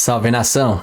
Salve, nação!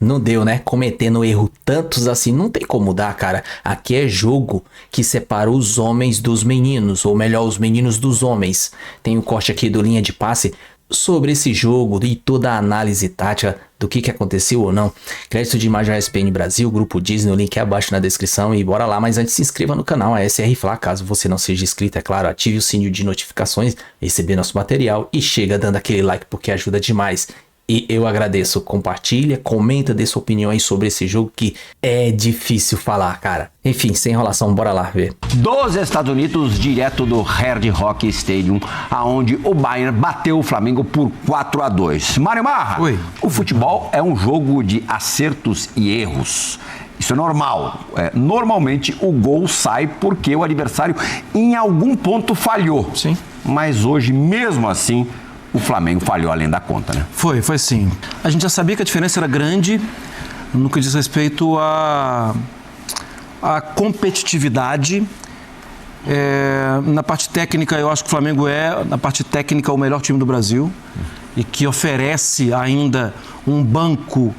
Não deu, né? Cometendo erro tantos assim, não tem como mudar, cara. Aqui é jogo que separa os homens dos meninos, ou melhor, os meninos dos homens. Tem um corte aqui do Linha de Passe sobre esse jogo e toda a análise tática do que aconteceu ou não. Crédito de imagem ESPN Brasil, Grupo Disney, o link é abaixo na descrição e bora lá. Mas antes, se inscreva no canal, a SR Fla, caso você não seja inscrito, é claro, ative o sininho de notificações, receber nosso material e chega dando aquele like porque ajuda demais. E eu agradeço, compartilha, comenta, dê sua opinião aí sobre esse jogo que é difícil falar, cara. Enfim, sem enrolação, bora lá ver. Dos Estados Unidos, direto do Hard Rock Stadium, aonde o Bayern bateu o Flamengo por 4-2. Mário Marra, Oi. O futebol é um jogo de acertos e erros. Isso é normal. Normalmente o gol sai porque o adversário em algum ponto falhou. Sim. Mas hoje, mesmo assim, o Flamengo falhou além da conta, né? Foi sim. A gente já sabia que a diferença era grande no que diz respeito à competitividade. Na parte técnica, eu acho que o Flamengo na parte técnica, o melhor time do Brasil e que oferece ainda um banco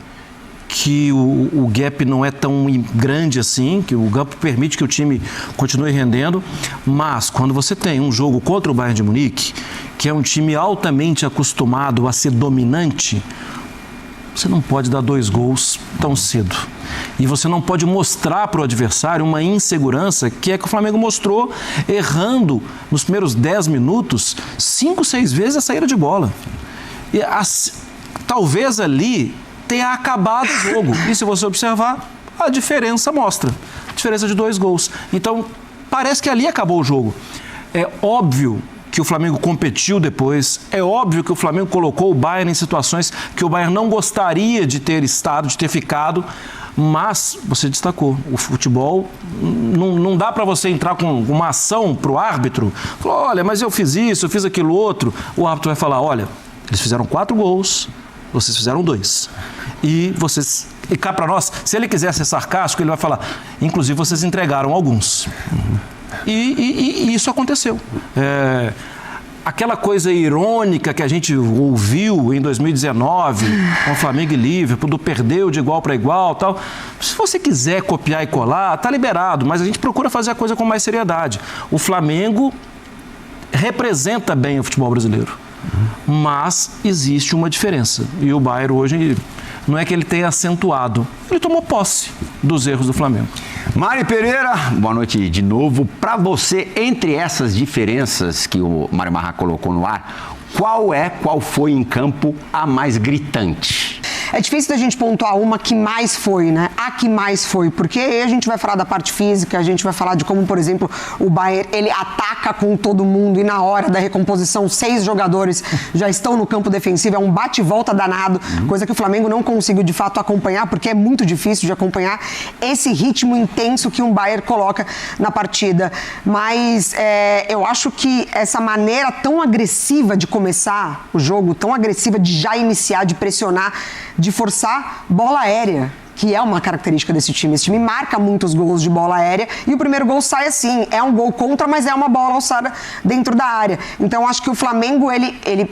que o gap não é tão grande assim, que o gap permite que o time continue rendendo, mas quando você tem um jogo contra o Bayern de Munique, que é um time altamente acostumado a ser dominante, você não pode dar 2 gols tão cedo. E você não pode mostrar para o adversário uma insegurança que é que o Flamengo mostrou errando nos primeiros 10 minutos 5, 6 vezes a saída de bola. E talvez ali tenha acabado o jogo. E se você observar, a diferença mostra. A diferença de 2 gols. Então, parece que ali acabou o jogo. É óbvio que o Flamengo competiu depois. É óbvio que o Flamengo colocou o Bayern em situações que o Bayern não gostaria de ter estado, de ter ficado. Mas você destacou, o futebol não dá para você entrar com uma ação para o árbitro. Falar, olha, mas eu fiz isso, eu fiz aquilo outro. O árbitro vai falar, olha, eles fizeram 4 gols, vocês fizeram 2. E cá para nós, se ele quiser ser sarcástico, ele vai falar, inclusive vocês entregaram alguns. E isso aconteceu. Aquela coisa irônica que a gente ouviu em 2019, com o Flamengo e Liverpool, do perdeu de igual para igual, tal. Se você quiser copiar e colar, tá liberado, mas a gente procura fazer a coisa com mais seriedade. O Flamengo representa bem o futebol brasileiro, mas existe uma diferença. E o Bayern hoje, não é que ele tenha acentuado, ele tomou posse dos erros do Flamengo. Mari Pereira, boa noite de novo. Para você, entre essas diferenças que o Mário Marra colocou no ar, qual foi em campo a mais gritante? É difícil da gente pontuar uma que mais foi, né? A que mais foi, porque aí a gente vai falar da parte física, a gente vai falar de como, por exemplo, o Bayern, ele ataca com todo mundo e na hora da recomposição, 6 jogadores já estão no campo defensivo, é um bate e volta danado, coisa que o Flamengo não conseguiu de fato acompanhar, porque é muito difícil de acompanhar esse ritmo intenso que um Bayern coloca na partida. Mas eu acho que essa maneira tão agressiva de começar o jogo, tão agressiva de já iniciar, de pressionar, de forçar bola aérea, que é uma característica desse time. Esse time marca muitos gols de bola aérea e o primeiro gol sai assim. É um gol contra, mas é uma bola alçada dentro da área. Então, acho que o Flamengo, ele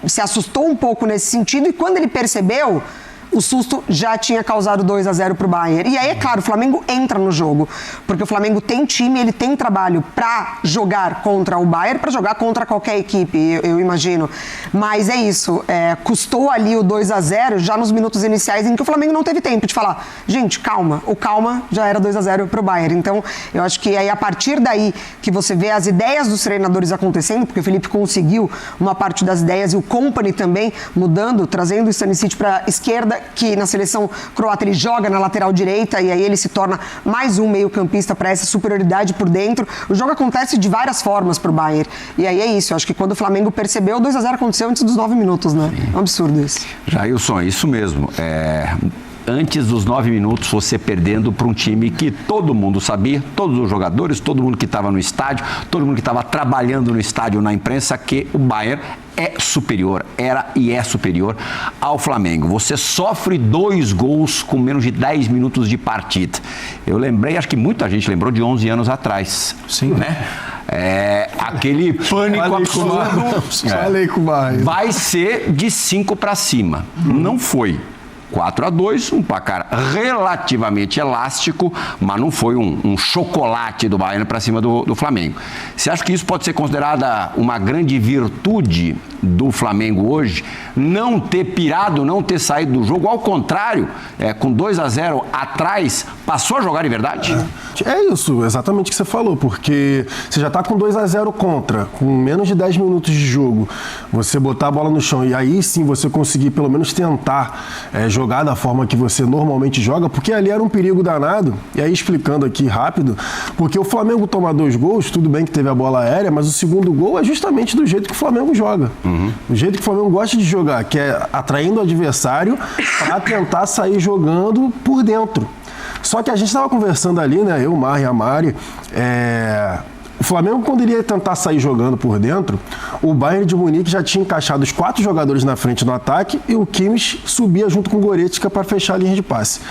se assustou um pouco nesse sentido e quando ele percebeu, o susto já tinha causado 2-0 pro Bayern. E aí, é claro, o Flamengo entra no jogo, porque o Flamengo tem time, ele tem trabalho para jogar contra o Bayern, para jogar contra qualquer equipe, eu imagino. Mas é isso, custou ali o 2-0 já nos minutos iniciais em que o Flamengo não teve tempo de falar, gente, calma, o calma já era 2-0 pro Bayern. Então, eu acho que aí a partir daí que você vê as ideias dos treinadores acontecendo, porque o Felipe conseguiu uma parte das ideias e o Kompany também mudando, trazendo o Stanisic para esquerda, que na seleção croata ele joga na lateral direita e aí ele se torna mais um meio-campista para essa superioridade por dentro. O jogo acontece de várias formas pro Bayern. E aí é isso, eu acho que quando o Flamengo percebeu, o 2-0 aconteceu antes dos 9 minutos, né? É um absurdo isso. Jailson, isso mesmo. Antes dos 9 minutos, você perdendo para um time que todo mundo sabia, todos os jogadores, todo mundo que estava no estádio, todo mundo que estava trabalhando no estádio, na imprensa, que o Bayern é superior, era e é superior ao Flamengo. Você sofre 2 gols com menos de 10 minutos de partida. Eu lembrei, acho que muita gente lembrou de 11 anos atrás. Sim. Né? Aquele pânico absurdo. Falei com o Marra. Vai ser de 5 para cima. Não foi. 4-2, um placar relativamente elástico, mas não foi um chocolate do Bayern para cima do Flamengo. Você acha que isso pode ser considerada uma grande virtude do Flamengo hoje? Não ter pirado, não ter saído do jogo, ao contrário, com 2-0 atrás, passou a jogar de verdade? É isso, exatamente o que você falou, porque você já está com 2-0 contra, com menos de 10 minutos de jogo, você botar a bola no chão e aí sim você conseguir pelo menos tentar jogar da forma que você normalmente joga, porque ali era um perigo danado, e aí explicando aqui rápido, porque o Flamengo toma 2 gols, tudo bem que teve a bola aérea, mas o segundo gol é justamente do jeito que o Flamengo joga. Do jeito que o Flamengo gosta de jogar, que é atraindo o adversário para tentar sair jogando por dentro. Só que a gente estava conversando ali, né? Eu, o Marra e a Mari, o Flamengo, quando iria tentar sair jogando por dentro, o Bayern de Munique já tinha encaixado os 4 jogadores na frente no ataque e o Kimmich subia junto com o Goretzka para fechar a linha de passe.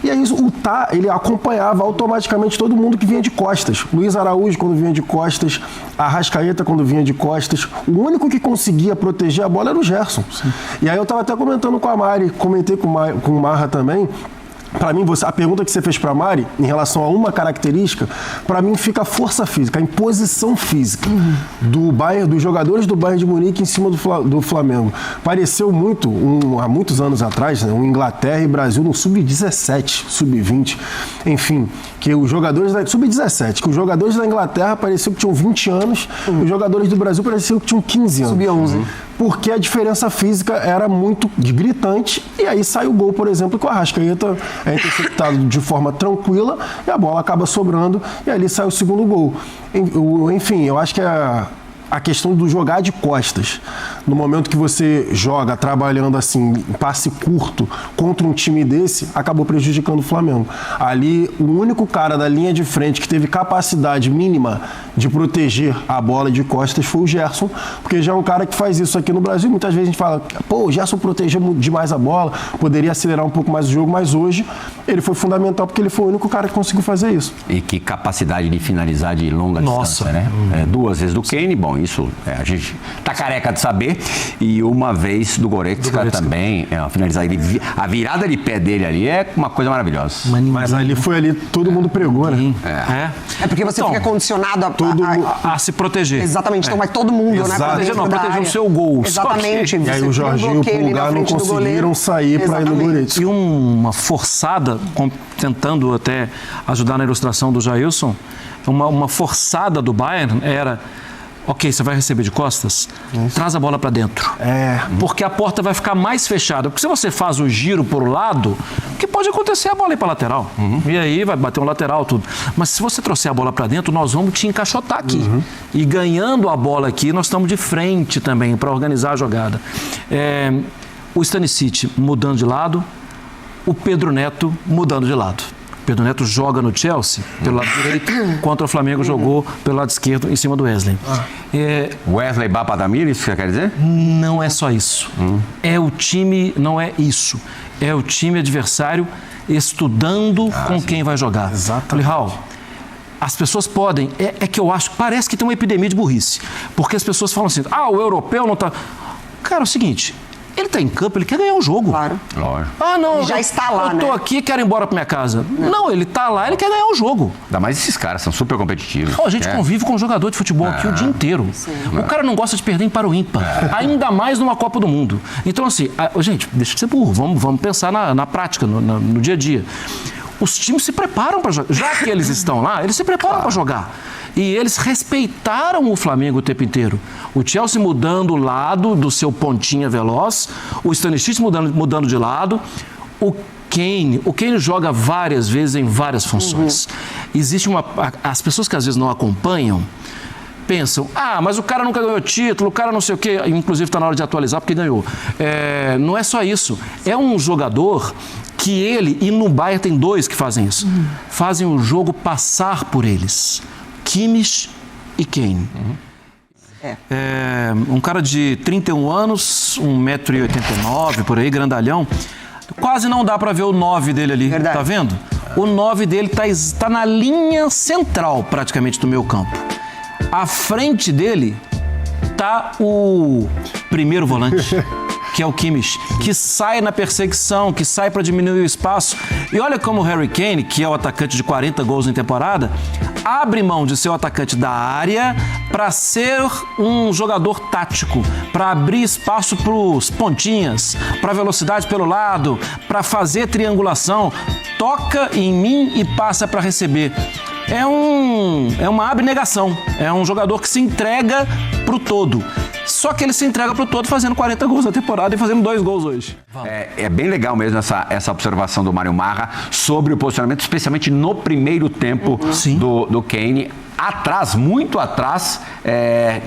E aí o Tá, ele acompanhava automaticamente todo mundo que vinha de costas. Luiz Araújo quando vinha de costas, Arrascaeta quando vinha de costas. O único que conseguia proteger a bola era o Gerson. Sim. E aí eu estava até comentando com a Mari, comentei com o Marra também. Para mim, a pergunta que você fez para a Mari, em relação a uma característica, para mim fica a força física, a imposição física do Bayern, dos jogadores do Bayern de Munique em cima do Flamengo. Pareceu muito, há muitos anos atrás, né, Inglaterra e Brasil no Sub-17, Sub-20, enfim, que os jogadores da Sub-17, que os jogadores da Inglaterra pareciam que tinham 20 anos, e os jogadores do Brasil pareciam que tinham 15 anos. Sub-11. Porque a diferença física era muito gritante, e aí sai o gol, por exemplo, que o Arrascaeta é interceptado de forma tranquila e a bola acaba sobrando e ali sai o segundo gol. Enfim, eu acho que a questão do jogar de costas, no momento que você joga trabalhando assim, passe curto contra um time desse, acabou prejudicando o Flamengo. Ali, o único cara da linha de frente que teve capacidade mínima de proteger a bola de costas foi o Gerson, porque já é um cara que faz isso aqui no Brasil. Muitas vezes a gente fala, pô, o Gerson protegeu demais a bola, poderia acelerar um pouco mais o jogo, mas hoje ele foi fundamental porque ele foi o único cara que conseguiu fazer isso. E que capacidade de finalizar de longa distância, né? 2 vezes do Kane, bom, isso a gente tá careca de saber, e uma vez do Goretzka também, finalizar ele, a virada de pé dele ali é uma coisa maravilhosa. Mas ali todo mundo pregou, né? É porque você fica condicionado a se proteger. Exatamente, então vai todo mundo, né? Proteger o seu gol. Exatamente. E aí o Jorginho e o Pulgar não conseguiram sair para ir no Goretzka. E uma forçada, tentando até ajudar na ilustração do Jailson, uma forçada do Bayern era: ok, você vai receber de costas, traz a bola para dentro. Porque a porta vai ficar mais fechada. Porque se você faz o giro por lado, o que pode acontecer é a bola ir para lateral. E aí vai bater um lateral, tudo. Mas se você trouxer a bola para dentro, nós vamos te encaixotar aqui. E ganhando a bola aqui, nós estamos de frente também para organizar a jogada. O Stanisic mudando de lado, o Pedro Neto mudando de lado. Pedro Neto joga no Chelsea pelo lado direito, contra o Flamengo jogou pelo lado esquerdo em cima do Wesley. Wesley Bapadamir, isso que você quer dizer? Não é só isso. É o time, não é isso. É o time adversário estudando com quem vai jogar. Exatamente. Falei, Raul, as pessoas podem... É que eu acho, parece que tem uma epidemia de burrice. Porque as pessoas falam assim, o europeu não tá... Cara, é o seguinte... Ele está em campo, ele quer ganhar o jogo. Claro. Não, ele já está lá, eu tô aqui e quero ir embora para minha casa. Não, ele está lá, ele quer ganhar o jogo. Ainda mais esses caras, são super competitivos. A gente convive com um jogador de futebol aqui o dia inteiro. O cara não gosta de perder em para o ímpar. Ainda mais numa Copa do Mundo. Então, assim, gente, deixa de ser burro. Vamos pensar na prática, no dia a dia. Os times se preparam para jogar. Já que eles estão lá, eles se preparam para jogar. E eles respeitaram o Flamengo o tempo inteiro. O Chelsea mudando o lado do seu pontinha veloz, o Stanisic mudando de lado, o Kane joga várias vezes em várias funções. Existe as pessoas que às vezes não acompanham pensam, mas o cara nunca ganhou título, o cara não sei o quê, inclusive está na hora de atualizar porque ganhou. Não é só isso. É um jogador que e no Bayern tem 2 que fazem isso, fazem o jogo passar por eles. Kimmich e Kane. Um cara de 31 anos, 1,89 m, por aí, grandalhão. Quase não dá para ver o 9 dele ali, tá vendo? O 9 dele tá na linha central, praticamente, do meio campo. À frente dele tá o primeiro volante, que é o Kimmich, que sai na perseguição, que sai para diminuir o espaço. E olha como o Harry Kane, que é o atacante de 40 gols em temporada, abre mão de ser o atacante da área para ser um jogador tático, para abrir espaço para os pontinhas, para velocidade pelo lado, para fazer triangulação. Toca em mim e passa para receber. É uma abnegação, é um jogador que se entrega pro todo. Só que ele se entrega pro todo fazendo 40 gols na temporada e fazendo 2 gols hoje. É bem legal mesmo essa observação do Mário Marra sobre o posicionamento, especialmente no primeiro tempo do Kane. Atrás, muito atrás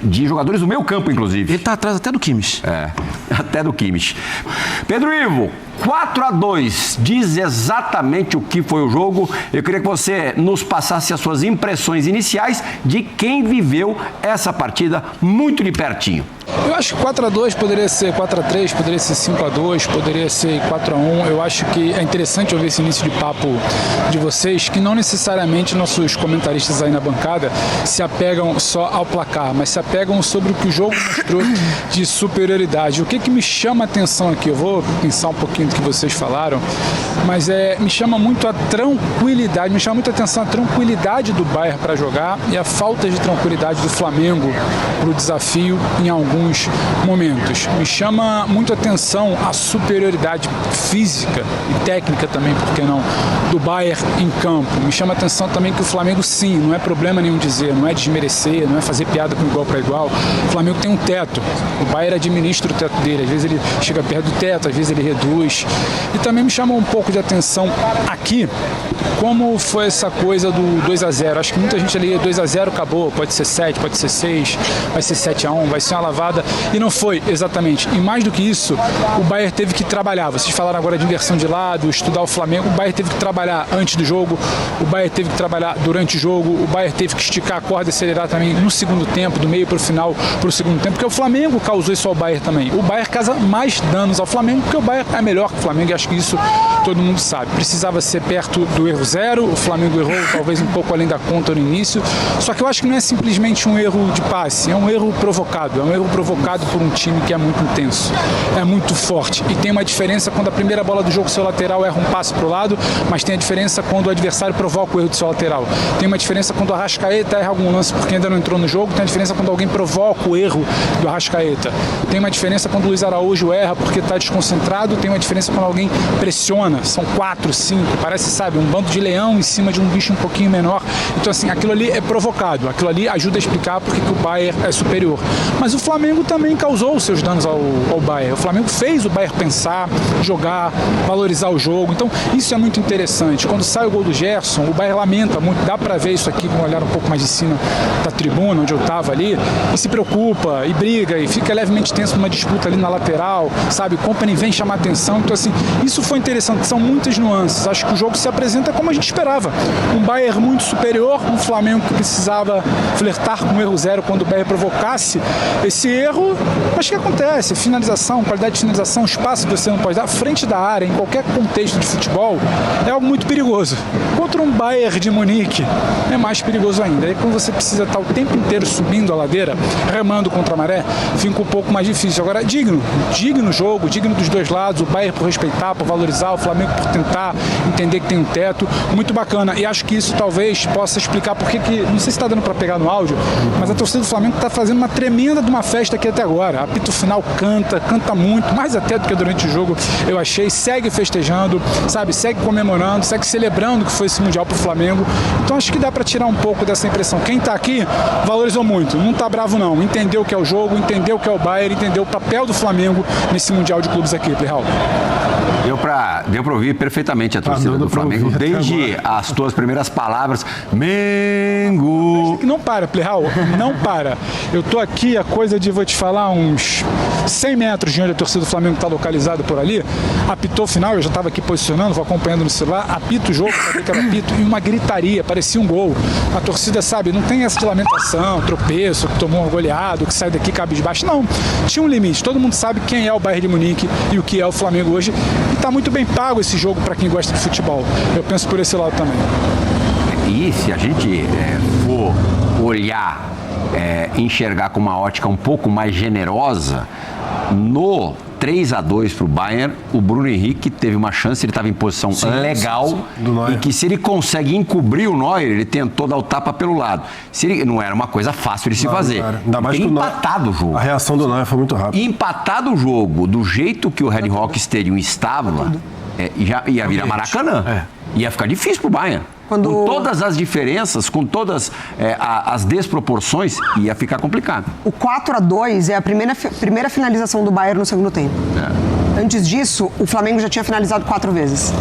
de jogadores do meio campo, inclusive. Ele tá atrás até do Kimmich. Até do Kimmich. Pedro Ivo, 4-2, diz exatamente o que foi o jogo. Eu queria que você nos passasse as suas impressões iniciais de quem viveu essa partida muito de pertinho. Eu acho que 4-2 poderia ser 4-3, poderia ser 5-2, poderia ser 4-1. Eu acho que é interessante ouvir esse início de papo de vocês, que não necessariamente nossos comentaristas aí na bancada se apegam só ao placar, mas se apegam sobre o que o jogo mostrou de superioridade. O que me chama a atenção aqui? Eu vou pensar um pouquinho do que vocês falaram, mas me chama muito a tranquilidade, me chama muito a atenção a tranquilidade do Bayern para jogar e a falta de tranquilidade do Flamengo para o desafio em alguns momentos. Me chama muito a atenção a superioridade física e técnica também, por que não, do Bayern em campo. Me chama a atenção também que o Flamengo, sim, não é problema nenhum dizer, não é desmerecer, não é fazer piada com igual para igual. O Flamengo tem um teto, o Bayern administra o teto dele, às vezes ele chega perto do teto, às vezes ele reduz. E também me chama um pouco de atenção aqui como foi essa coisa do 2-0. Acho que muita gente ali, 2-0 acabou, pode ser 7, pode ser 6, vai ser 7-1, vai ser uma lavada, e não foi exatamente. E mais do que isso, o Bayern teve que trabalhar. Vocês falaram agora de inversão de lado, estudar o Flamengo. O Bayern teve que trabalhar antes do jogo, o Bayern teve que trabalhar durante o jogo, o Bayern teve que esticar a corda e acelerar também no segundo tempo, do meio para o final, para o segundo tempo, porque o Flamengo causou isso ao Bayern também. O Bayern causa mais danos ao Flamengo, porque o Bayern é melhor que o Flamengo, e acho que isso todo mundo sabe. Precisava ser perto do erro zero, o Flamengo errou talvez um pouco além da conta no início, só que eu acho que não é simplesmente um erro de passe, é um erro provocado, provocado por um time que é muito intenso, é muito forte, e tem uma diferença quando a primeira bola do jogo, seu lateral erra um passe para o lado, mas tem a diferença quando o adversário provoca o erro do seu lateral, tem uma diferença quando o Arrascaeta erra algum lance porque ainda não entrou no jogo, tem a diferença quando alguém provoca o erro do Arrascaeta, tem uma diferença quando o Luiz Araújo erra porque está desconcentrado, tem uma diferença quando alguém pressiona, são 4, 5, parece, sabe, um bando de leão em cima de um bicho um pouquinho menor, então assim, aquilo ali é provocado, aquilo ali ajuda a explicar porque que o Bayern é superior, mas o Flamengo também causou os seus danos ao Bayern. O Flamengo fez o Bayern pensar, jogar, valorizar o jogo. Então, isso é muito interessante. Quando sai o gol do Gerson, o Bayern lamenta muito. Dá pra ver isso aqui com um olhar um pouco mais de cima da tribuna, onde eu tava ali, e se preocupa, e briga, e fica levemente tenso numa disputa ali na lateral, sabe? O Kompany vem chamar atenção. Então, assim, isso foi interessante. São muitas nuances. Acho que o jogo se apresenta como a gente esperava. Um Bayern muito superior, um Flamengo que precisava flertar com o erro zero quando o Bayern provocasse esse erro, mas que acontece, finalização, qualidade de finalização, espaço que você não pode dar, frente da área, em qualquer contexto de futebol, é algo muito perigoso. Contra um Bayern de Munique, é mais perigoso ainda. Aí quando você precisa estar o tempo inteiro subindo a ladeira, remando contra a maré, fica um pouco mais difícil. Agora, digno jogo, digno dos dois lados, o Bayern por respeitar, por valorizar, o Flamengo por tentar entender que tem um teto, muito bacana. E acho que isso talvez possa explicar porque que, não sei se está dando para pegar no áudio, mas a torcida do Flamengo está fazendo uma tremenda de uma festa aqui até agora. Apito final canta muito, mais até do que durante o jogo, eu achei, segue festejando, sabe, segue comemorando, segue celebrando que foi esse Mundial pro Flamengo. Então acho que dá para tirar um pouco dessa impressão. Quem tá aqui valorizou muito, não tá bravo não, entendeu o que é o jogo, entendeu o que é o Bayern, entendeu o papel do Flamengo nesse Mundial de clubes aqui, Plihal. Deu pra ouvir perfeitamente a torcida do Flamengo, desde as tuas primeiras palavras, Mengo. Não para, Plihal, não para. Eu tô aqui, a coisa de, vou te falar, uns 100 metros de onde a torcida do Flamengo está localizada por ali, apitou o final, eu já estava aqui posicionando, vou acompanhando no celular, apita o jogo, sabia que era apito, e uma gritaria, parecia um gol. A torcida, sabe, não tem essa de lamentação, tropeço, que tomou um goleado, que sai daqui cabisbaixo, não. Tinha um limite, todo mundo sabe quem é o Bayern de Munique e o que é o Flamengo hoje, e está muito bem pago esse jogo para quem gosta de futebol. Eu penso por esse lado também. E se a gente for olhar enxergar com uma ótica um pouco mais generosa, no 3-2 para o Bayern, o Bruno Henrique teve uma chance, ele estava em posição legal, sim. e que se ele consegue encobrir o Neuer, ele tentou dar o tapa pelo lado. Não era uma coisa fácil de se fazer. Ainda mais que empatado o jogo. A reação do Neuer foi muito rápida. Empatado o jogo, do jeito que o Red Rock Stadium estava, ia virar Maracanã. Ia ficar difícil para o Bayern. Com todas as diferenças, com todas as desproporções, ia ficar complicado. O 4-2 é a primeira finalização do Bayern no segundo tempo. Antes disso, o Flamengo já tinha finalizado 4 vezes.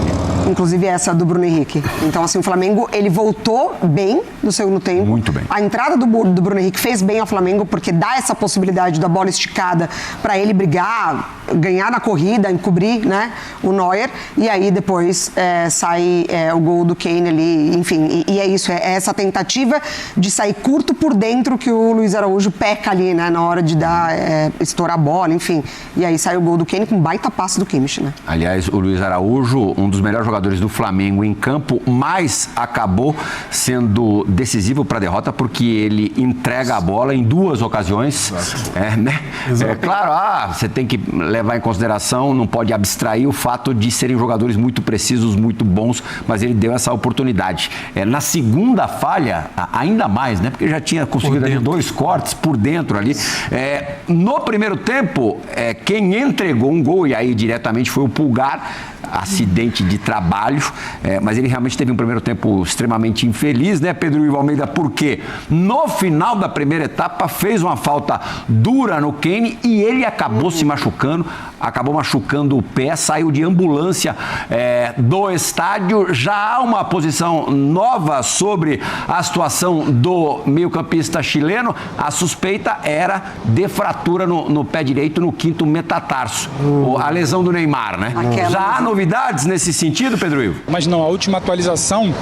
Inclusive essa do Bruno Henrique. Então, assim, o Flamengo, ele voltou bem no segundo tempo. Muito bem. A entrada do Bruno Henrique fez bem ao Flamengo, porque dá essa possibilidade da bola esticada para ele brigar, ganhar na corrida, encobrir, né, o Neuer. E aí, depois, sai o gol do Kane ali, enfim. E é isso, é essa tentativa de sair curto por dentro que o Luiz Araújo peca ali, né, na hora de estourar a bola, enfim. E aí sai o gol do Kane com baita passe do Kimmich, né? Aliás, o Luiz Araújo, um dos melhores jogadores do Flamengo em campo, mas acabou sendo decisivo para a derrota porque ele entrega a bola em 2 ocasiões. Claro, você tem que levar em consideração, não pode abstrair o fato de serem jogadores muito precisos, muito bons, mas ele deu essa oportunidade. Na segunda falha, ainda mais, né? Porque já tinha conseguido ali 2 cortes por dentro ali. No primeiro tempo, quem entregou um gol, e aí diretamente foi o Pulgar, acidente de trabalho, mas ele realmente teve um primeiro tempo extremamente infeliz, né, Pedro Ivo Almeida? Porque no final da primeira etapa fez uma falta dura no Kane e ele acabou se machucando, acabou machucando o pé, saiu de ambulância do estádio. Já há uma posição nova sobre a situação do meio-campista chileno. A suspeita era de fratura no pé direito, no 5º metatarso, a lesão do Neymar, né? Já há novidades nesse sentido, Pedro Ivo? Mas não, a última atualização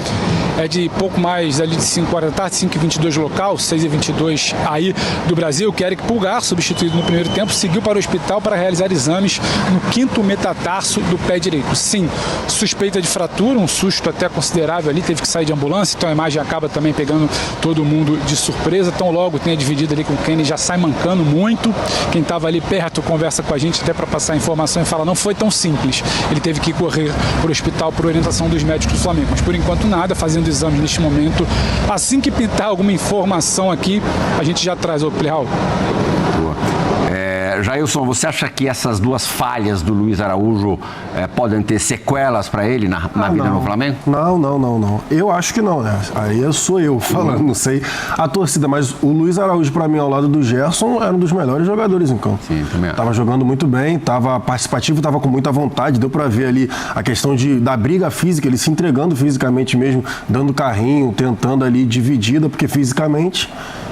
é de pouco mais ali de 5 horas da tarde, 5h22 local, 6h22 aí do Brasil, que Eric Pulgar, substituído no primeiro tempo, seguiu para o hospital para realizar exames no 5º metatarso do pé direito. Sim, suspeita de fratura, um susto até considerável ali, teve que sair de ambulância, então a imagem acaba também pegando todo mundo de surpresa. Tão logo tem a dividida ali com o Kane, já sai mancando muito. Quem estava ali perto conversa com a gente até para passar a informação e fala, não foi tão simples. Ele teve que correr para o hospital por orientação dos médicos do Flamengo, mas por enquanto nada, fazendo exames neste momento. Assim que pintar alguma informação aqui, a gente já traz o Plihal. Jailson, você acha que essas 2 falhas do Luiz Araújo podem ter sequelas para ele na vida no Flamengo? Não. Eu acho que não, né? Aí sou eu falando, não sei a torcida, mas o Luiz Araújo, para mim, ao lado do Gerson, era um dos melhores jogadores em campo. Sim, também. Tava jogando muito bem, tava participativo, tava com muita vontade, deu para ver ali a questão da briga física, ele se entregando fisicamente mesmo, dando carrinho, tentando ali dividida, porque fisicamente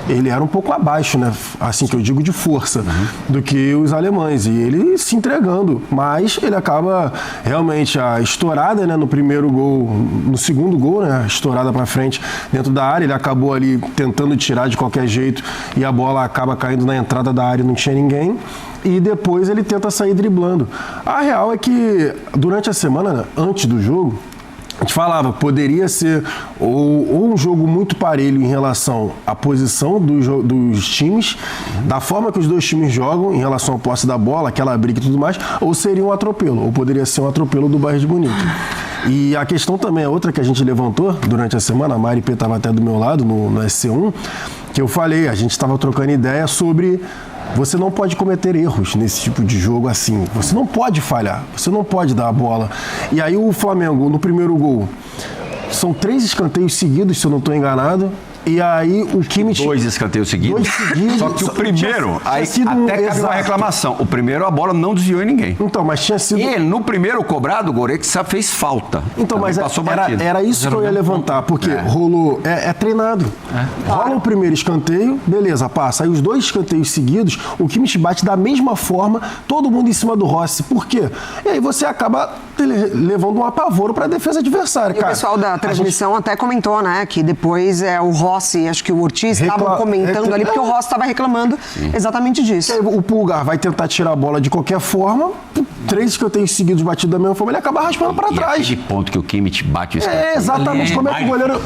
ele era um pouco abaixo, né? Assim que eu digo, de força, do que os alemães. E ele se entregando, mas ele acaba realmente a estourada, né? No primeiro gol, no segundo gol, né? Estourada para frente dentro da área. Ele acabou ali tentando tirar de qualquer jeito e a bola acaba caindo na entrada da área e não tinha ninguém. E depois ele tenta sair driblando. A real é que durante a semana, né, antes do jogo, a gente falava, poderia ser ou um jogo muito parelho em relação à posição dos times, da forma que os 2 times jogam em relação à posse da bola, aquela briga e tudo mais, ou seria um atropelo, ou poderia ser um atropelo do Bayern de Munique. E a questão também é outra que a gente levantou durante a semana, a Mari P estava até do meu lado no SC1, que eu falei, a gente estava trocando ideia sobre... Você não pode cometer erros nesse tipo de jogo assim. Você não pode falhar. Você não pode dar a bola. E aí o Flamengo, no primeiro gol, são 3 escanteios seguidos, se eu não estou enganado. E aí o Kimmich... 2 escanteios seguidos. Só que o primeiro, aí até cabe uma reclamação. O primeiro, a bola não desviou em ninguém. Então, mas tinha sido... E no primeiro cobrado, o Goretzka fez falta. Então, também mas passou era isso que eu ia levantar, porque rolou... É treinado. Rola o primeiro escanteio, beleza, passa. Aí os 2 escanteios seguidos, o Kimmich bate da mesma forma, todo mundo em cima do Rossi. Por quê? E aí você acaba levando um apavoro para a defesa adversária. E o pessoal da transmissão até comentou, né, que depois o Rossi Rossi e acho que o Ortiz estavam comentando ali, porque o Rossi estava reclamando exatamente disso. O Pulgar vai tentar tirar a bola de qualquer forma, 3 que eu tenho seguidos batido da mesma forma, ele acaba raspando para trás. Aquele ponto que o Kimmich bate o escanteio. Exatamente, como é que o goleiro...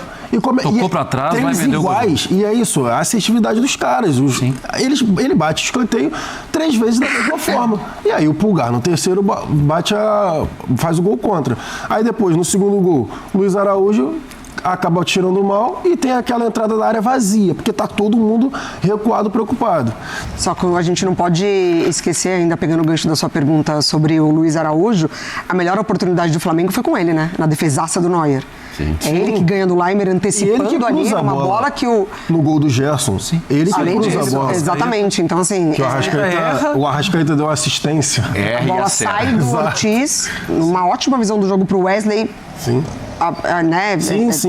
Tocou pra trás, vai vender iguais, e é isso, a assertividade dos caras. Ele bate o escanteio 3 vezes da mesma forma. E aí o Pulgar no terceiro faz o gol contra. Aí depois, no segundo gol, Luiz Araújo acaba tirando mal e tem aquela entrada da área vazia, porque tá todo mundo recuado, preocupado. Só que a gente não pode esquecer, ainda pegando o gancho da sua pergunta sobre o Luiz Araújo, a melhor oportunidade do Flamengo foi com ele, né? Na defesaça do Neuer. É ele que ganha do Leimer antecipando ali uma bola que o... No gol do Gerson, ele que cruza a bola. Exatamente, então assim... O Arrascaeta deu assistência. A bola sai do Ortiz, uma ótima visão do jogo pro Wesley. Sim.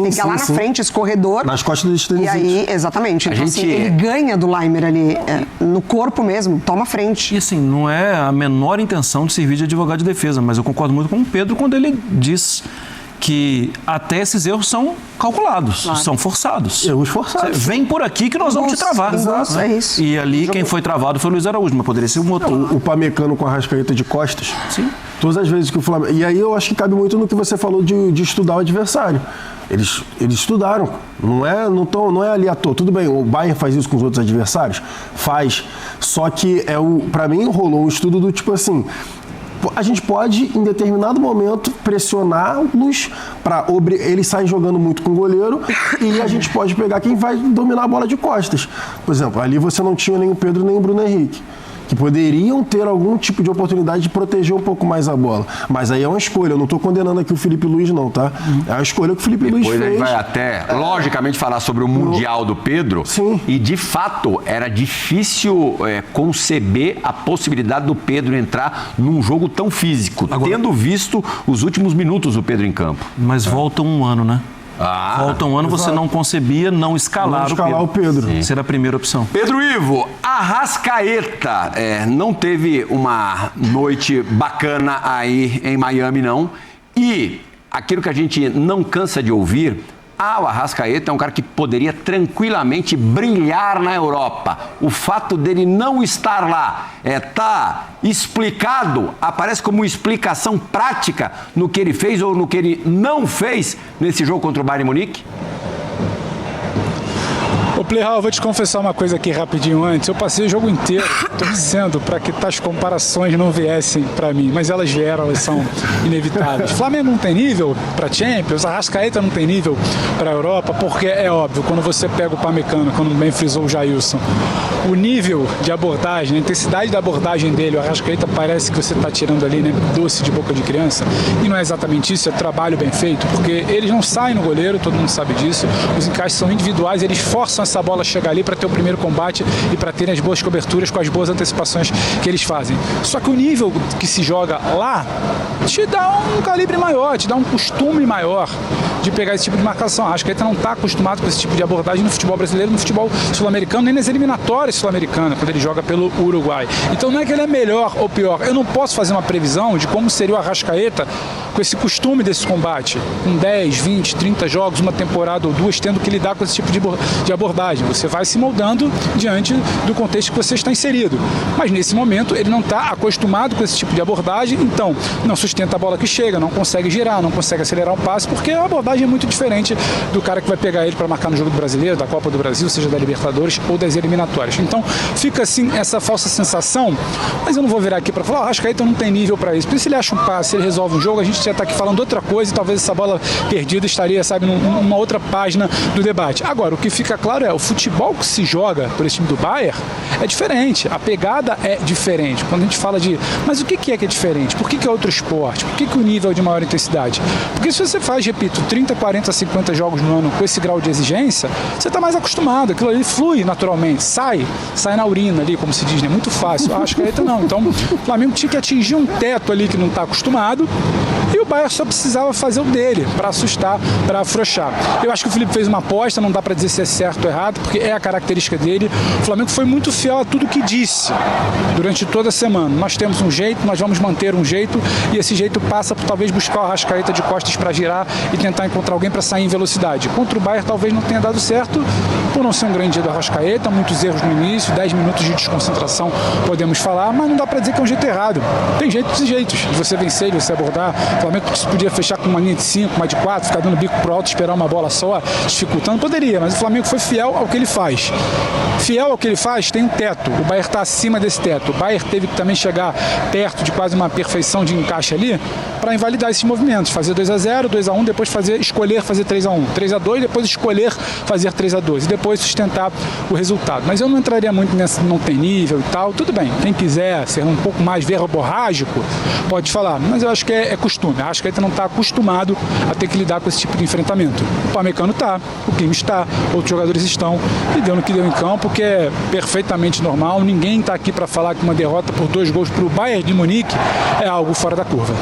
Pegar lá na frente esse corredor. Nas costas do Stanisic. E aí, exatamente. Então, assim, ele ganha do Leimer ali, no corpo mesmo, toma frente. E assim, não é a menor intenção de servir de advogado de defesa, mas eu concordo muito com o Pedro quando ele diz que até esses erros são calculados, são forçados. Erros forçados. Vem por aqui que nós vamos te travar. Exato, é isso. E ali quem foi travado foi o Luiz Araújo, mas poderia ser um outro. O Pamecano com a Arrascaeta de costas. Sim. Todas as vezes que o Flamengo... E aí eu acho que cabe muito no que você falou de estudar o adversário. Eles estudaram. Não é ali à toa. Tudo bem, o Bayern faz isso com os outros adversários? Faz. Só que, pra mim, rolou um estudo do tipo assim... A gente pode, em determinado momento, pressioná-los para eles saem jogando muito com o goleiro e a gente pode pegar quem vai dominar a bola de costas. Por exemplo, ali você não tinha nem o Pedro nem o Bruno Henrique, que poderiam ter algum tipo de oportunidade de proteger um pouco mais a bola. Mas aí é uma escolha. Eu não estou condenando aqui o Felipe Luiz, não, tá? É uma escolha que o Felipe Luiz fez. Depois a gente vai até, logicamente, falar sobre o Mundial do Pedro. Sim. E, de fato, era difícil conceber a possibilidade do Pedro entrar num jogo tão físico, tendo visto os últimos minutos do Pedro em campo. Mas volta um ano, né? Volta um ano, você não concebia não escalar o Pedro. Ser a primeira opção. Pedro Ivo, Arrascaeta não teve uma noite bacana aí em Miami, não. E aquilo que a gente não cansa de ouvir, o Arrascaeta é um cara que poderia tranquilamente brilhar na Europa. O fato dele não estar lá tá explicado, aparece como explicação prática no que ele fez ou no que ele não fez nesse jogo contra o Bayern Munique? Ô Playhall, eu vou te confessar uma coisa aqui rapidinho antes. Eu passei o jogo inteiro torcendo para que tais comparações não viessem para mim, mas elas vieram, elas são inevitáveis. Flamengo não tem nível para Champions, Arrascaeta não tem nível para Europa, porque é óbvio, quando você pega o Pamecano, quando bem frisou o Jailson, o nível de abordagem, a intensidade da abordagem dele, o Arrascaeta parece que você está tirando ali, né, doce de boca de criança, e não é exatamente isso, é trabalho bem feito, porque eles não saem no goleiro, todo mundo sabe disso, os encaixes são individuais, eles forçam essa bola chegar ali para ter o primeiro combate e para terem as boas coberturas com as boas antecipações que eles fazem. Só que o nível que se joga lá te dá um calibre maior, te dá um costume maior de pegar esse tipo de marcação. A Arrascaeta não está acostumado com esse tipo de abordagem no futebol brasileiro, no futebol sul-americano, nem nas eliminatórias sul-americanas, quando ele joga pelo Uruguai. Então não é que ele é melhor ou pior. Eu não posso fazer uma previsão de como seria o Arrascaeta com esse costume desse combate, com 10, 20, 30 jogos, uma temporada ou duas, tendo que lidar com esse tipo de abordagem. Você vai se moldando diante do contexto que você está inserido. Mas nesse momento ele não está acostumado com esse tipo de abordagem, então não sustenta a bola que chega, não consegue girar, não consegue acelerar um passe, porque a abordagem é muito diferente do cara que vai pegar ele para marcar no jogo do Brasileiro, da Copa do Brasil, seja da Libertadores ou das eliminatórias. Então fica assim essa falsa sensação, mas eu não vou virar aqui para falar, Arrascaeta não tem nível para isso. Porque se ele acha um passe, se ele resolve um jogo, a gente já está aqui falando outra coisa e talvez essa bola perdida estaria, sabe, numa outra página do debate. Agora, o que fica claro é o futebol que se joga por esse time do Bayern é diferente, a pegada é diferente. Quando a gente fala de, mas o que é diferente? Por que é outro esporte? Por que o nível é de maior intensidade? Porque se você faz, repito, 30, 40, 50 jogos no ano com esse grau de exigência, você está mais acostumado, aquilo ali flui naturalmente, sai na urina ali, como se diz, né? Muito fácil. Acho que não. Então, o Flamengo tinha que atingir um teto ali que não está acostumado E o Bayern só precisava fazer o dele para assustar, para afrouxar. Eu acho que o Felipe fez uma aposta, não dá para dizer se é certo ou errado, porque é a característica dele. O Flamengo foi muito fiel a tudo que disse durante toda a semana. Nós temos um jeito, nós vamos manter um jeito, e esse jeito passa por talvez buscar o Arrascaeta de costas para girar e tentar encontrar alguém para sair em velocidade. Contra o Bayern talvez não tenha dado certo, por não ser um grande dia do Arrascaeta, muitos erros no início, 10 minutos de desconcentração, podemos falar, mas não dá para dizer que é um jeito errado. Tem jeitos e jeitos de você vencer, de você abordar. O Flamengo podia fechar com uma linha de 5, uma de 4, ficar dando bico pro alto, esperar uma bola só, dificultando, poderia, mas o Flamengo foi fiel ao que ele faz. Fiel ao que ele faz, tem um teto. O Bayern está acima desse teto. O Bayern teve que também chegar perto de quase uma perfeição de encaixe ali para invalidar esses movimentos. Fazer 2-0, 2-1, depois escolher fazer 3-1. 3-2, depois escolher fazer 3-2. E depois sustentar o resultado. Mas eu não entraria muito nessa, não tem nível e tal. Tudo bem, quem quiser ser um pouco mais verborrágico, pode falar. Mas eu acho que é costume. Acho que ele não está acostumado a ter que lidar com esse tipo de enfrentamento. O Pamecano está, o Kimmich está, outros jogadores estão. E deu no que deu em campo, que é perfeitamente normal. Ninguém está aqui para falar que uma derrota por 2 gols para o Bayern de Munique é algo fora da curva.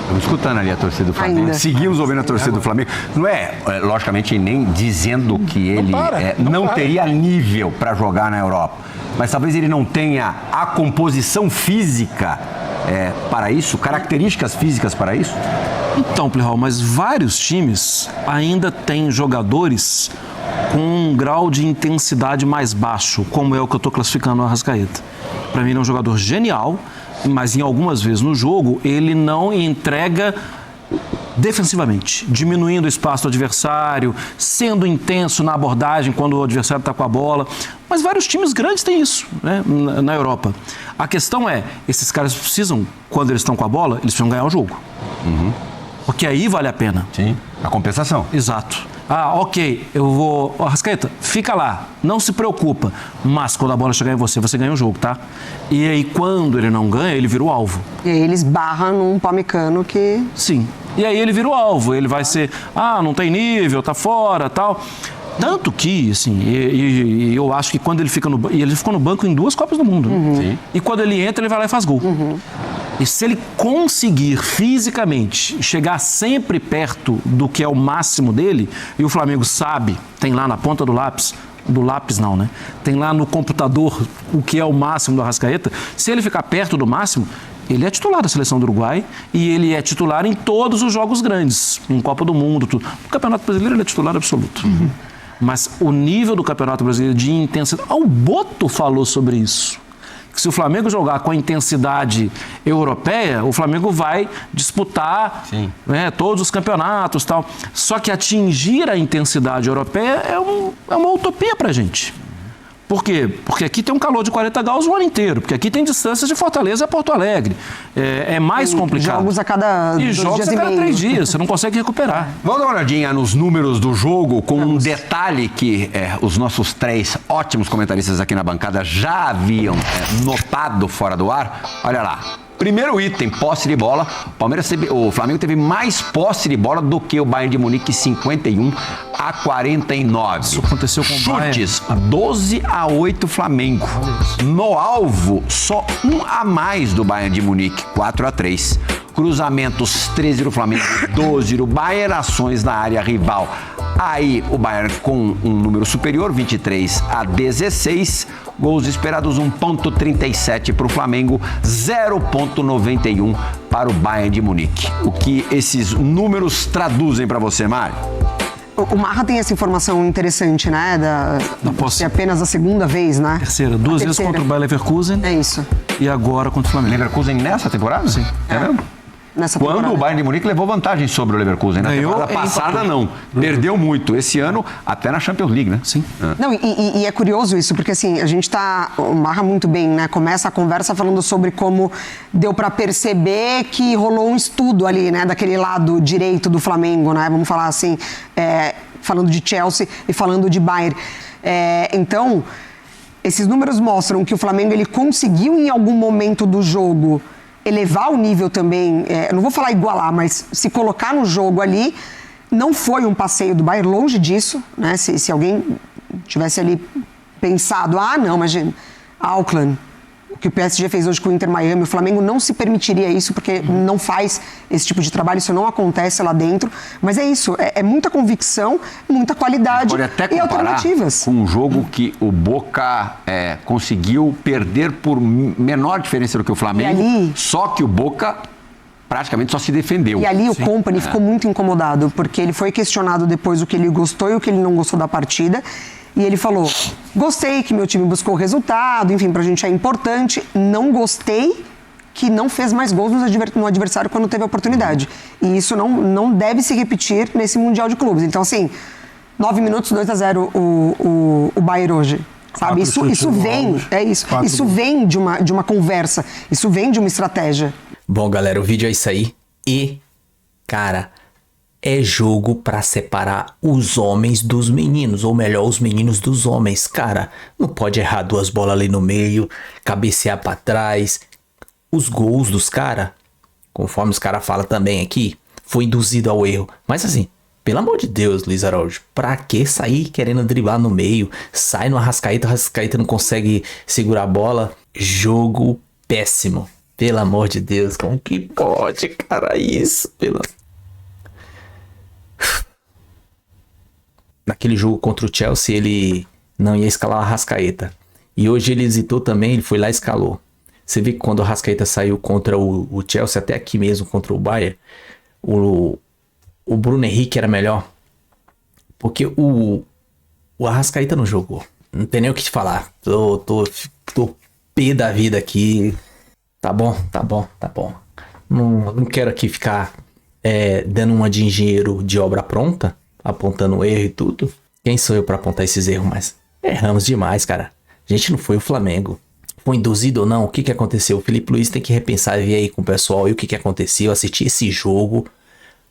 Estamos escutando ali a torcida do Flamengo. Ainda. Seguimos ouvindo a torcida do Flamengo. Não é, logicamente, nem dizendo que ele não teria nível para jogar na Europa. Mas talvez ele não tenha a composição física para isso, características físicas para isso. Então, Plihal, mas vários times ainda têm jogadores com um grau de intensidade mais baixo, como é o que eu estou classificando o Arrascaeta. Para mim, ele é um jogador genial, mas em algumas vezes no jogo ele não entrega defensivamente, diminuindo o espaço do adversário, sendo intenso na abordagem quando o adversário está com a bola. Mas vários times grandes têm isso, né, na Europa. A questão é, esses caras precisam, quando eles estão com a bola, eles precisam ganhar o jogo. Uhum. Porque aí vale a pena. Sim, a compensação. Exato. Ah, ok, eu vou... Arrascaeta, fica lá, não se preocupa. Mas quando a bola chegar em você, você ganha o jogo, tá? E aí, quando ele não ganha, ele vira o alvo. E aí eles barram num Pamecano que... Sim. E aí ele vira o alvo, ele vai ser... Ah, não tem nível, tá fora, tal... Tanto que, assim, e eu acho que quando ele fica no banco... E ele ficou no banco em 2 Copas do Mundo. Uhum. Sim. E quando ele entra, ele vai lá e faz gol. Uhum. E se ele conseguir fisicamente chegar sempre perto do que é o máximo dele, e o Flamengo sabe, tem lá na ponta do lápis não, né? Tem lá no computador o que é o máximo do Arrascaeta, se ele ficar perto do máximo, ele é titular da seleção do Uruguai e ele é titular em todos os jogos grandes, em Copa do Mundo, tudo. No Campeonato Brasileiro ele é titular absoluto. Uhum. Mas o nível do Campeonato Brasileiro de intensidade... O Boto falou sobre isso. Que se o Flamengo jogar com a intensidade europeia, o Flamengo vai disputar, né, todos os campeonatos e tal. Só que atingir a intensidade europeia é uma utopia pra gente. Por quê? Porque aqui tem um calor de 40 graus o ano inteiro. Porque aqui tem distâncias de Fortaleza a Porto Alegre. É mais complicado. Jogos a cada 2 dias e meio. E jogos a cada 3 dias. Você não consegue recuperar. Vamos dar uma olhadinha nos números do jogo com um detalhe que os nossos 3 ótimos comentaristas aqui na bancada já haviam notado fora do ar. Olha lá. Primeiro item, posse de bola. O Flamengo teve mais posse de bola do que o Bayern de Munique, 51-49. Isso aconteceu com o Bayern. Chutes, 12-8 Flamengo. No alvo, só 1 a mais do Bayern de Munique, 4-3. Cruzamentos, 13 do Flamengo, 12 do Bayern. Ações na área rival. Aí o Bayern com um número superior, 23-16. Gols esperados, 1,37 para o Flamengo, 0,91 para o Bayern de Munique. O que esses números traduzem para você, Mário? O Marra tem essa informação interessante, né? É apenas a segunda vez, né? Terceira. 2 vezes contra o Bayer Leverkusen. É isso. E agora contra o Flamengo. Leverkusen nessa temporada? Sim. É mesmo? Quando o Bayern de Munique levou vantagem sobre o Leverkusen. Na temporada passada, não. Perdeu muito. Esse ano, até na Champions League, né? Sim. Não, e é curioso isso, porque assim, a gente tá... O Marra muito bem, né? Começa a conversa falando sobre como deu para perceber que rolou um estudo ali, né? Daquele lado direito do Flamengo, né? Vamos falar assim, falando de Chelsea e falando de Bayern. Então, esses números mostram que o Flamengo, ele conseguiu em algum momento do jogo elevar o nível também, eu não vou falar igualar, mas se colocar no jogo ali, não foi um passeio do Bayern, longe disso, né? Se alguém tivesse ali pensado, não, imagina, Auckland, que o PSG fez hoje com o Inter Miami. O Flamengo não se permitiria isso, porque não faz esse tipo de trabalho, isso não acontece lá dentro. Mas é isso, é muita convicção, muita qualidade Pode até e comparar alternativas. com um jogo que o Boca conseguiu perder por menor diferença do que o Flamengo, E ali- só que o Boca praticamente só se defendeu. E ali o Kompany ficou muito incomodado, porque ele foi questionado depois o que ele gostou e o que ele não gostou da partida. E ele falou, gostei que meu time buscou o resultado, enfim, pra gente é importante. Não gostei que não fez mais gols no adversário quando teve a oportunidade. E isso não deve se repetir nesse Mundial de Clubes. Então, assim, 9 minutos, 2-0 o Bayern hoje. Sabe? 4 Isso chutes no vem, alvo, é isso. 4 Isso gols. vem de uma conversa, isso vem de uma estratégia. Bom, galera, o vídeo é isso aí. E, cara, é jogo pra separar os homens dos meninos. Ou melhor, os meninos dos homens. Cara, não pode errar 2 bolas ali no meio, cabecear pra trás. Os gols dos caras, conforme os caras falam também aqui, foi induzido ao erro. Mas assim, pelo amor de Deus, Luiz Araújo, pra que sair querendo driblar no meio? Sai no Arrascaeta, o Arrascaeta não consegue segurar a bola. Jogo péssimo. Pelo amor de Deus, como que pode, cara, isso? Naquele jogo contra o Chelsea, ele não ia escalar o Arrascaeta. E hoje ele hesitou também, ele foi lá e escalou. Você vê que quando o Arrascaeta saiu contra o Chelsea, até aqui mesmo, contra o Bayern, o Bruno Henrique era melhor. Porque o Arrascaeta não jogou. Não tem nem o que te falar. Tô pé da vida aqui. Tá bom. Não quero aqui ficar dando uma de engenheiro de obra pronta, apontando erro e tudo. Quem sou eu pra apontar esses erros? Mas erramos demais, cara. A gente não foi o Flamengo. Foi induzido ou não? O que aconteceu? O Felipe Luiz tem que repensar e ver aí com o pessoal e o que aconteceu. Assistir esse jogo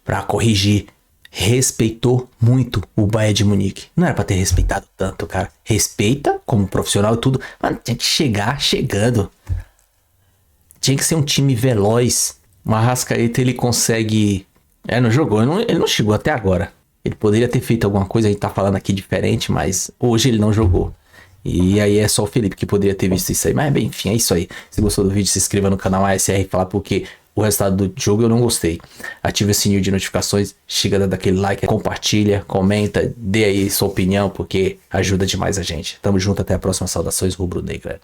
pra corrigir. Respeitou muito o Bayern de Munique. Não era pra ter respeitado tanto, cara. Respeita como profissional e tudo, mas tinha que chegar chegando. Tinha que ser um time veloz. O Arrascaeta, ele consegue... não jogou. Ele não chegou até agora. Ele poderia ter feito alguma coisa. A gente tá falando aqui diferente, mas hoje ele não jogou. E aí é só o Felipe que poderia ter visto isso aí. Mas bem, enfim, é isso aí. Se gostou do vídeo, se inscreva no canal ASR e falar porque o resultado do jogo eu não gostei. Ative o sininho de notificações. Chega dando aquele like, compartilha, comenta. Dê aí sua opinião porque ajuda demais a gente. Tamo junto, até a próxima. Saudações rubro-negra.